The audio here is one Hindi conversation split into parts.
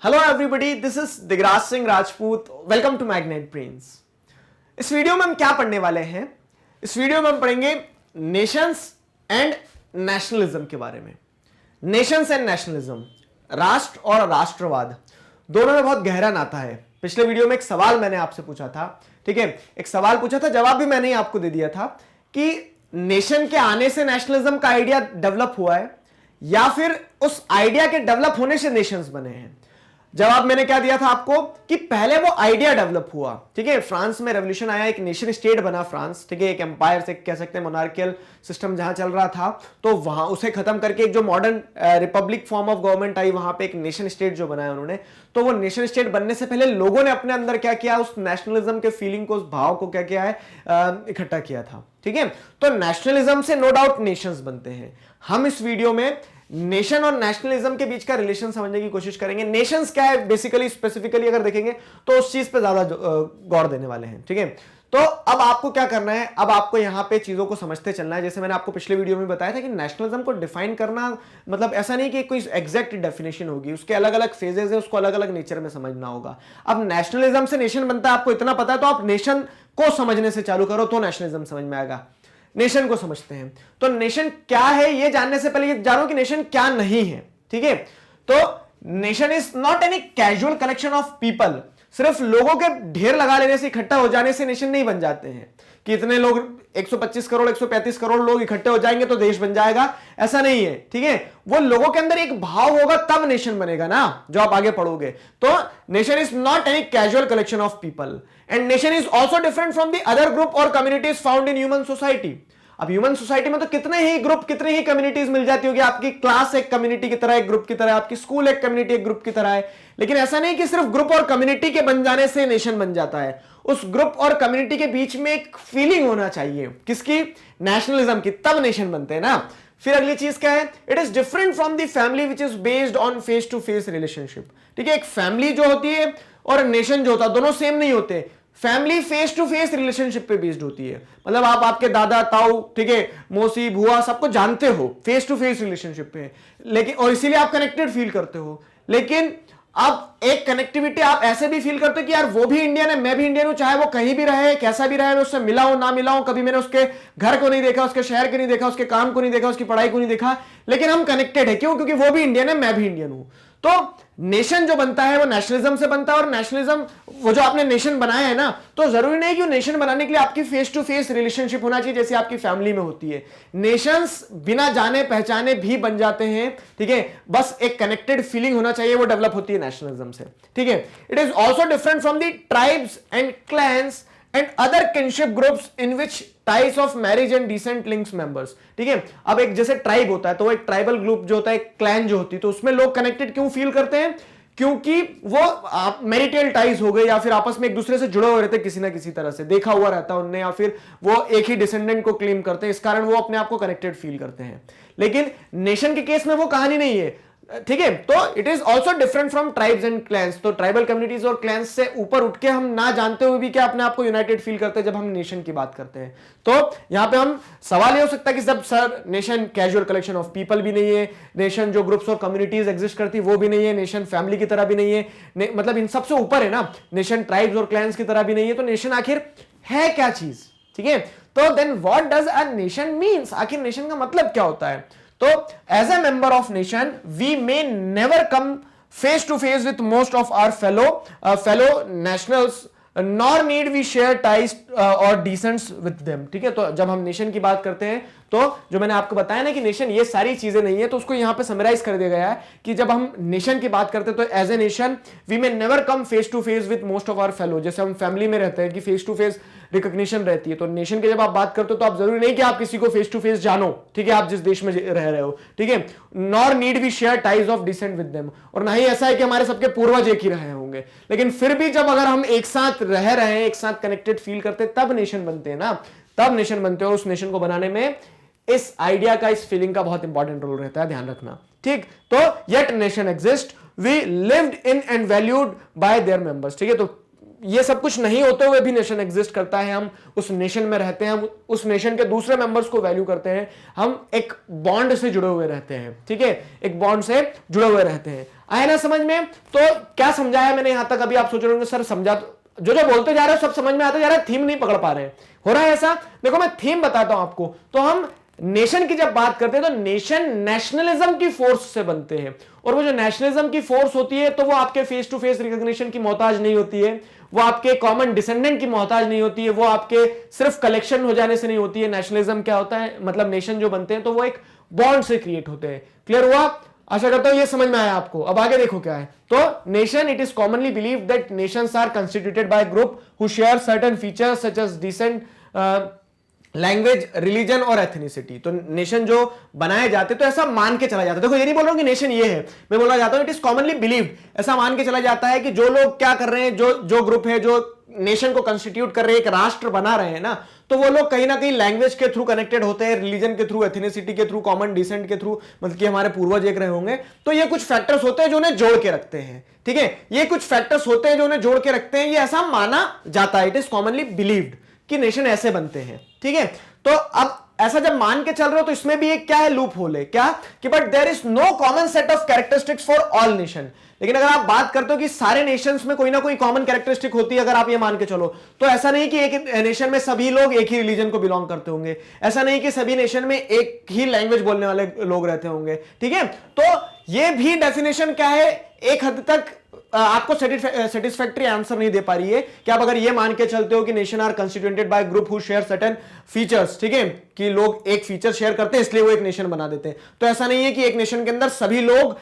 Hello everybody, this is Digraj Singh Rajput. Welcome to magnet brains. इस वीडियो में हम क्या पढ़ने वाले हैं? इस वीडियो में हम पढ़ेंगे नेशंस एंड नेशनलिज्म के बारे में। नेशंस एंड नेशनलिज्म, राष्ट्र और राष्ट्रवाद दोनों में बहुत गहरा नाता है। पिछले वीडियो में एक सवाल मैंने आपसे पूछा था, ठीक है, एक सवाल पूछा था, जवाब भी मैंने ही आपको दे दिया था कि नेशन के आने से नेशनलिज्म का आइडिया डेवलप हुआ है या फिर उस आइडिया के डेवलप होने से नेशंस बने हैं। जवाब मैंने क्या दिया था आपको कि पहले वो आइडिया डेवलप हुआ, ठीक है, फ्रांस में रेवोल्यूशन आया, एक नेशन स्टेट बना फ्रांस, ठीक है, एक एम्पायर से कह सकते हैं, मोनार्कियल सिस्टम जहां चल रहा था, तो वहां उसे खत्म करके एक जो modern republic form of government आई, वहां पे एक नेशन स्टेट जो बनाया उन्होंने। तो वो नेशन स्टेट बनने से पहले लोगों ने अपने अंदर क्या किया, उस नेशनलिज्म के फीलिंग को, उस भाव को क्या किया है, इकट्ठा किया था, ठीक है। तो नेशनलिज्म से नो डाउट नेशंस बनते हैं। हम इस वीडियो में नेशन और नेशनलिज्म के बीच का रिलेशन समझने की कोशिश करेंगे। नेशंस क्या है बेसिकली, स्पेसिफिकली अगर देखेंगे तो उस चीज पे ज्यादा गौर देने वाले हैं, ठीक है। तो अब आपको क्या करना है, अब आपको यहां पे चीजों को समझते चलना है। जैसे मैंने आपको पिछले वीडियो में बताया था कि नेशनलिज्म को डिफाइन करना मतलब ऐसा नहीं कि कोई एग्जैक्ट डेफिनेशन होगी, उसके अलग अलग फेजेस है, उसको अलग अलग नेचर में समझना होगा। अब नेशनलिज्म से नेशन बनता है, आपको इतना पता है, तो आप नेशन को समझने से चालू करो तो नेशनलिज्म समझ में आएगा। नेशन को समझते हैं तो नेशन क्या है ये जानने से पहले ये जानो कि नेशन क्या नहीं है, ठीक है। तो nation is not any casual collection of people. सिर्फ लोगों के ढेर लगा लेने से, इकट्ठा हो जाने से नेशन नहीं बन जाते हैं कि इतने लोग 125 करोड़ 135 करोड़ लोग इकट्ठे हो जाएंगे तो देश बन जाएगा, ऐसा नहीं है, ठीक है। वो लोगों के अंदर एक भाव होगा तब नेशन बनेगा ना, जो आप आगे पढ़ोगे। तो nation is not any casual collection of people and nation is also different from the other group और communities found in human society. अब ह्यूमन सोसाइटी में तो कितने ही ग्रुप, कितनी ही कम्युनिटीज मिल जाती होगी। आपकी क्लास एक कम्युनिटी की तरह, एक ग्रुप की तरह, आपकी स्कूल एक कम्युनिटी एक ग्रुप की तरह है। लेकिन ऐसा नहीं कि सिर्फ ग्रुप और कम्युनिटी के बन जाने से नेशन बन जाता है। उस ग्रुप और कम्युनिटी के बीच में एक फीलिंग होना चाहिए, किसकी? नेशनलिज्म की, तब नेशन बनते हैं ना। फिर अगली चीज क्या है? It is different from the family which is based on face to face relationship, ठीक है। एक फैमिली जो होती है और नेशन जो होता है, दोनों सेम नहीं होते। Family face to face relationship पे बेस्ड होती है, मतलब आप आपके दादा ताऊ, ठीक है, मौसी बुआ सबको जानते हो फेस टू फेस रिलेशनशिप पे, लेकिन और इसीलिए आप कनेक्टेड फील करते हो। लेकिन अब एक कनेक्टिविटी आप ऐसे भी फील करते हो कि यार वो भी इंडियन है, मैं भी इंडियन हूं, चाहे वो कहीं भी रहे, कैसा भी रहे, मैं उससे मिला हूं ना मिला हूं, कभी मैंने उसके घर को नहीं देखा, उसके शहर को नहीं देखा, उसके काम को नहीं देखा, उसकी पढ़ाई को नहीं देखा, लेकिन हम कनेक्टेड है। क्यों? क्योंकि वो भी इंडियन है, मैं भी इंडियन हूं। तो नेशन जो बनता है वो नेशनलिज्म से बनता है। और नेशनलिज्म, वो जो आपने नेशन बनाया है ना, तो जरूरी नहीं कि नेशन बनाने के लिए आपकी फेस टू फेस रिलेशनशिप होना चाहिए जैसे आपकी फैमिली में होती है। नेशंस बिना जाने पहचाने भी बन जाते हैं, ठीक है, बस एक कनेक्टेड फीलिंग होना चाहिए, वो डेवलप होती है नेशनलिज्म से, ठीक है। It is also different from the tribes and clans and other kinship groups in which ties of marriage and descent links members, ठीक है। अब एक जैसे ट्राइब होता है तो वो एक ट्राइबल ग्रुप जो होता है, एक क्लैन जो होती है, तो उसमें लोग कनेक्टेड क्यों फील करते हैं? क्योंकि वो मैरिटल टाइज हो गए या फिर आपस में एक दूसरे से जुड़े हुए रहते हैं, किसी ना किसी तरह से देखा हुआ रहता है उनने, या फिर वो एक ही डिसेंडेंट को क्लेम करते हैं, इस कारण वो अपने आप को कनेक्टेड फील करते हैं। लेकिन नेशन के केस में वो कहानी नहीं है, ठीक है। तो it is also different from tribes and clans. तो ट्राइबल कम्युनिटीज और क्लैंस से ऊपर उठ के हम ना जानते हुए भी क्या अपने आप को यूनाइटेड फील करते हैं जब हम नेशन की बात करते हैं। तो यहां पे हम सवाल ये हो सकता है कि जब sir nation casual collection of people भी नहीं है, नेशन जो ग्रुप्स और कम्युनिटीज एग्जिस्ट करती वो भी नहीं है, नेशन फैमिली की तरह भी नहीं है, मतलब इन सबसे ऊपर है ना, नेशन ट्राइब्स और क्लैंस की तरह भी नहीं है, तो नेशन आखिर है क्या चीज, ठीक है। तो then what does a nation means? आखिर नेशन का मतलब क्या होता है? तो as a member of nation we may never come face to face with most of our fellow nationals, nor need we share ties और डिसेंट्स विद देम, ठीक है। तो जब हम नेशन की बात करते हैं तो जो मैंने आपको बताया ना कि नेशन ये सारी चीजें नहीं है, तो उसको यहां पे समराइज कर दिया गया है कि जब हम नेशन की बात करते हैं तो as a nation we may never come face to face with most of our fellow. जैसे हम फैमिली में रहते हैं कि फेस टू फेस रिकॉग्निशन रहती है, तो नेशन के जब आप बात करते हो तो आप जरूरी नहीं कि आप किसी को फेस टू फेस जानो, ठीक है, आप जिस देश में रह रहे हो, ठीक है। Nor need we share ties of descent with them, और ना ही ऐसा है कि हमारे सबके पूर्वज एक ही रहे होंगे, लेकिन फिर भी जब अगर हम एक साथ रह रहे हैं, एक साथ कनेक्टेड फील करते हैं, तब नेशन बनते हैं ना, तब नेशन बनते हो। उस नेशन को बनाने में इस आइडिया का, इस फीलिंग का बहुत इंपॉर्टेंट रोल रहता है, ध्यान रखना, ठीक। तो yet nation exist, we lived in and valued by their members, ठीक है। तो ये सब कुछ नहीं होते हुए भी नेशन एग्जिस्ट करता है, हम उस नेशन में रहते हैं, हम उस नेशन के दूसरे मेंबर्स को वैल्यू करते हैं, हम एक बॉन्ड से जुड़े हुए रहते हैं, ठीक है, एक बॉन्ड से जुड़े हुए रहते हैं। आया ना समझ में? तो क्या समझाया मैंने यहां तक? अभी आप सोच रहे होंगे सर समझा, जो जो बोलते जा रहे हो सब समझ में आता जा रहा है, थीम नहीं पकड़ पा रहे हैं, हो रहा है ऐसा? देखो मैं थीम बताता हूं आपको। तो हम नेशन की जब बात करते हैं तो नेशन नेशनलिज्म की फोर्स से बनते हैं, और वो जो नेशनलिज्म की फोर्स होती है तो वो आपके फेस टू फेस रिकॉग्निशन की मोहताज नहीं होती है, वो आपके कॉमन डिसेंडेंट की मोहताज नहीं होती है, वो आपके सिर्फ कलेक्शन हो जाने से नहीं होती है। नेशनलिज्म क्या होता है, मतलब नेशन जो बनते हैं तो वो एक बॉन्ड से क्रिएट होते हैं। क्लियर हुआ? आशा करता हूं ये समझ में आया आपको। अब आगे देखो क्या है। तो nation, it is commonly believe that nations are constituted by group who share certain features such as descent, language, religion और एथनिसिटी। तो नेशन जो बनाए जाते तो ऐसा मान के चला जाता है। देखो ये नहीं बोल रहा हूं कि नेशन ये है, मैं बोलना चाहता हूं इट इज कॉमनली बिलीव्ड, ऐसा मान के चला जाता है कि जो लोग क्या कर रहे हैं, जो ग्रुप है जो नेशन को कंस्टिट्यूट कर रहे हैं, एक राष्ट्र बना रहे हैं ना, तो वो लोग कहीं ना कहीं लैंग्वेज के थ्रू कनेक्टेड होते हैं, रिलीजन के थ्रू, एथनिसिटी के थ्रू, कॉमन डिसेंट के थ्रू, मतलब कि हमारे पूर्वज एक रहे होंगे। तो ये कुछ फैक्टर्स होते हैं जो उन्हें जोड़ के रखते हैं, ठीक है, ये कुछ फैक्टर्स होते हैं जो उन्हें जोड़ के रखते हैं, ये ऐसा माना जाता है, इट इज कॉमनली बिलीव्ड कि नेशन ऐसे बनते हैं, ठीक है। तो अब ऐसा जब मान के चल रहे हो तो इसमें भी एक क्या है, लूप होल है, क्या कि but there is no common set of characteristics for all nation. लेकिन अगर आप बात करते हो कि सारे नेशंस में कोई ना कोई कॉमन कैरेक्टरिस्टिक होती है, अगर आप ये मान के चलो, तो ऐसा नहीं कि एक नेशन में सभी लोग एक ही रिलीजन को बिलोंग करते होंगे, ऐसा नहीं कि सभी नेशन में एक ही लैंग्वेज बोलने वाले लोग रहते होंगे, ठीक है। तो ये भी डेफिनेशन क्या है, एक हद तक आपको सेटिस्फैक्टरी आंसर नहीं दे पा रही है कि आप अगर ये मान के चलते हो कि nation are constituted by group who share certain features, ठीक है, कि लोग एक फीचर शेयर करते हैं इसलिए वो एक नेशन बना देते हैं। तो ऐसा नहीं है कि एक नेशन के अंदर सभी लोग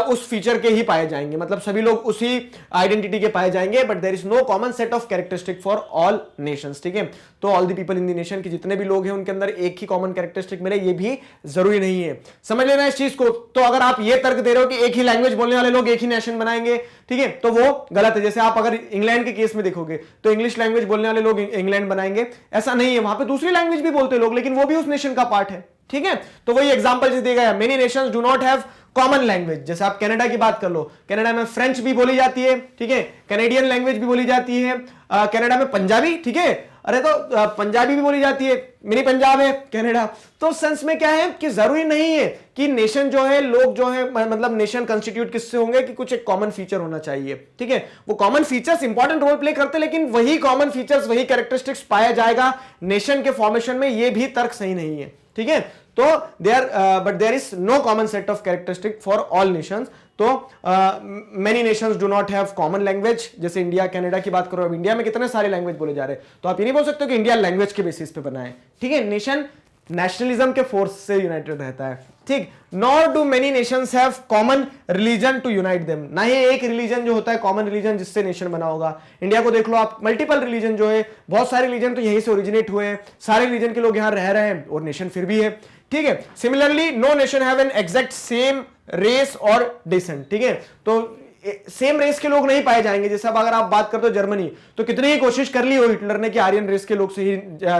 उस फीचर के ही पाए जाएंगे, मतलब सभी लोग उसी आइडेंटिटी के पाए जाएंगे, but there is no common set of characteristic for all nations, ठीक है। तो all the people in the nation के जितने भी लोग हैं उनके अंदर एक ही कॉमन कैरेक्टरिस्टिक मिले, ये भी जरूरी नहीं है, समझ लेना इस चीज को। तो अगर आप ये तर्क दे रहे हो कि एक ही लैंग्वेज बोलने वाले लोग एक ही नेशन बनाएंगे, ठीक है, तो वो गलत है। जैसे आप अगर इंग्लैंड के केस में देखोगे तो इंग्लिश लैंग्वेज बोलने वाले लोग इंग्लैंड बनाएंगे, ऐसा नहीं है, वहां पे दूसरी लैंग्वेज भी बोलते लोग, लेकिन वो भी उस नेशन का पार्ट है, ठीक है। तो वही एग्जांपल जैसे दिया गया, many nations do not have common language. जैसे आप कनाडा की बात कर लो, कनाडा में फ्रेंच भी बोली जाती है, ठीक है, कैनेडियन लैंग्वेज भी बोली जाती है, कनाडा में पंजाबी, ठीक है, अरे तो पंजाबी भी बोली जाती है, मिनी पंजाब है कनाडा। तो सेंस में क्या है कि जरूरी नहीं है कि नेशन जो है, लोग जो है, मतलब नेशन कंस्टिट्यूट किससे होंगे कि कुछ एक कॉमन फीचर होना चाहिए, ठीक है। वो common features important role play करते हैं, लेकिन वही कॉमन फीचर्स, वही कैरेक्टरिस्टिक्स पाया जाएगा नेशन के फॉर्मेशन में, ये भी तर्क सही नहीं है, ठीक है। तो but there is no common set of characteristic for all nations. तो many nations do not have common language. जैसे इंडिया कनाडा की बात करो, अब इंडिया में कितने सारे लैंग्वेज बोले जा रहे हैं, तो आप ये नहीं बोल सकते कि इंडिया लैंग्वेज के बेसिस पे बना है, ठीक है। नेशन नेशनलिज्म के फोर्स से यूनाइटेड रहता है, ठीक। Nor do many nations have common religion to unite them. ना ही एक रिलीजन जो होता है कॉमन रिलीजन जिससे नेशन बना होगा। इंडिया को देख लो आप, मल्टीपल रिलीजन जो है, बहुत सारे रिलीजन तो यहीं से ओरिजिनेट हुए हैं, सारे रिलीजन के लोग यहां रह रहे हैं और नेशन फिर भी है, ठीक है। Similarly no nation have an exact same race और डिसेंट, ठीक है। तो सेम रेस के लोग नहीं पाए जाएंगे। जैसे अब अगर आप बात करते हो जर्मनी, तो कितनी ही कोशिश कर ली हो हिटलर ने कि आर्यन रेस के लोग से ही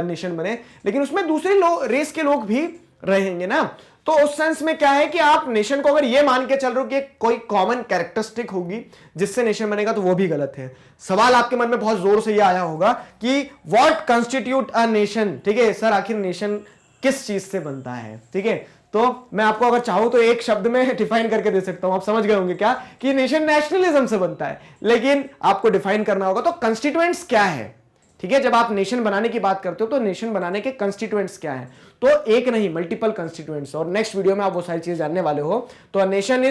नेशन बने, लेकिन उसमें दूसरे रेस के लोग भी रहेंगे ना। तो उस सेंस में क्या है कि आप नेशन को अगर ये मान के चल रहे हो कि कोई कॉमन कैरेक्टरिस्टिक होगी जिससे नेशन बनेगा, तो वो भी गलत है। सवाल आपके मन में बहुत जोर से ये आया होगा कि व्हाट कंस्टिट्यूट अ नेशन, ठीक है सर, आखिर नेशन किस चीज से बनता है, ठीक है। तो मैं आपको अगर चाहूं तो एक शब्द में डिफाइन करके दे सकता हूं, आप समझ गए होंगे क्या, कि नेशन नेशनलिज्म से बनता है, लेकिन आपको डिफाइन करना होगा। तो कंस्टिट्यूएंट्स क्या है, ठीक है। जब आप नेशन बनाने की बात करते हो तो नेशन बनाने के कंस्टिट्यूएंट्स क्या है, तो एक नहीं मल्टीपल कंस्टिट्यूएंट्स, और नेक्स्ट वीडियो में आप वो सारी चीजें जानने वाले हो। तो a nation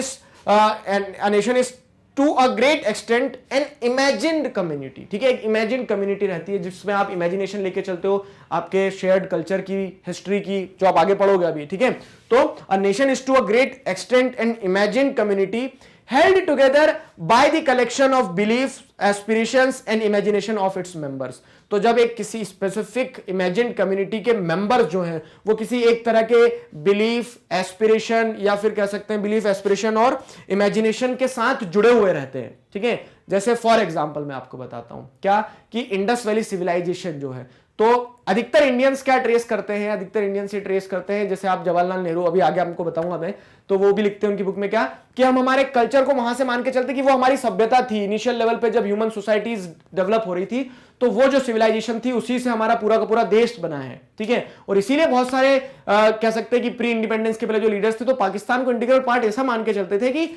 is to a great extent an imagined community, ठीक है। एक इमेजिन्ड कम्युनिटी रहती है जिसमें आप इमेजिनेशन लेके चलते हो, आपके शेयर्ड कल्चर की, हिस्ट्री की, जो आप आगे पढ़ोगे अभी, ठीक है। तो a nation is to a great extent an imagined community held together by the collection of beliefs, aspirations and imagination of its members। तो जब एक किसी स्पेसिफिक इमेजिन्ड कम्युनिटी के मेंबर्स जो हैं वो किसी एक तरह के बिलीफ, एस्पिरेशन, या फिर कह सकते हैं बिलीफ, एस्पिरेशन और इमेजिनेशन के साथ जुड़े हुए रहते हैं, ठीक है। जैसे फॉर एग्जांपल मैं आपको बताता हूं क्या, कि इंडस वैली सिविलाइजेशन जो है, तो अधिकतर इंडियंस क्या ट्रेस करते हैं, अधिकतर इंडियंस ये ट्रेस करते हैं, जैसे आप जवाहरलाल नेहरू, अभी आगे आपको बताऊंगा मैं, तो वो भी लिखते हैं उनकी बुक में क्या, कि हम हमारे कल्चर को वहां से मान के चलते कि वो हमारी सभ्यता थी इनिशियल लेवल पे, जब ह्यूमन सोसाइटीज डेवलप हो रही थी, तो वो जो सिविलाइजेशन थी उसी से हमारा पूरा का पूरा देश बना है, ठीक है। और इसीलिए बहुत सारे कह सकते हैं कि प्री इंडिपेंडेंस के पहले जो लीडर्स थे तो पाकिस्तान को इंटीग्रल पार्ट ऐसा मान के चलते थे कि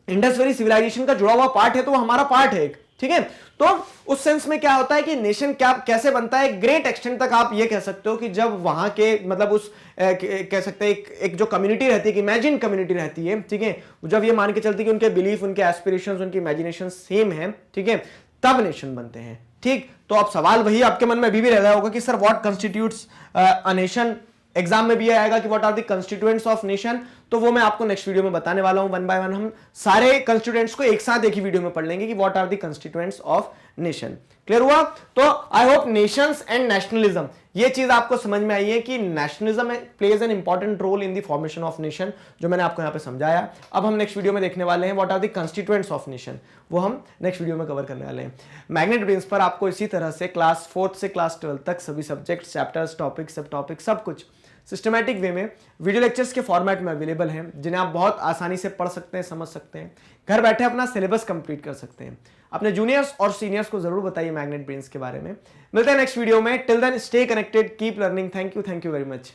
इंडस वैली सिविलाइजेशन का जुड़ा हुआ पार्ट है तो वो हमारा पार्ट है, ठीक है। तो उस सेंस में क्या होता है कि नेशन क्या कैसे बनता है, ग्रेट एक्सटेंट तक आप ये कह सकते हो कि जब वहां के मतलब उस कह सकते हैं एक जो कम्युनिटी रहती है, कि इमेजिन कम्युनिटी रहती है, ठीक है, जब ये मान के चलती है कि उनके बिलीफ, उनके एस्पिरेशंस, उनकी इमेजिनेशन सेम है, ठीक है, तब नेशन बनते हैं, ठीक। तो अब सवाल वही आपके मन में अभी भी रह रहा होगा कि sir what constitutes a nation, exam में भी आएगा कि what are the constituents of nation, तो वो मैं आपको नेक्स्ट वीडियो में बताने वाला हूं, वन बाय वन हम सारे कंस्टिट्यूएंट्स को एक साथ एक ही वीडियो में पढ़ लेंगे कि what are the constituents of nation. Clear हुआ? तो I hope nations and nationalism ये चीज आपको समझ में आई है कि nationalism plays an important role in the formation of nation, जो मैंने आपको यहां पे समझाया। अब हम नेक्स्ट वीडियो में देखने वाले हैं what are the constituents of nation, वो हम नेक्स्ट वीडियो में कवर करने वाले हैं। मैग्नेट ब्रेन्स पर आपको इसी तरह से क्लास 4 से क्लास 12 तक सभी सब्जेक्ट, चैप्टर्स, टॉपिक, सब टॉपिक, सब कुछ सिस्टमैटिक वे में वीडियो लेक्चर्स के फॉर्मेट में अवेलेबल हैं, जिन्हें आप बहुत आसानी से पढ़ सकते हैं, समझ सकते हैं, घर बैठे अपना सिलेबस कंप्लीट कर सकते हैं। अपने जूनियर्स और सीनियर्स को जरूर बताइए मैग्नेट ब्रेन्स के बारे में। मिलते हैं नेक्स्ट वीडियो में, till then stay connected, keep learning. Thank you very much.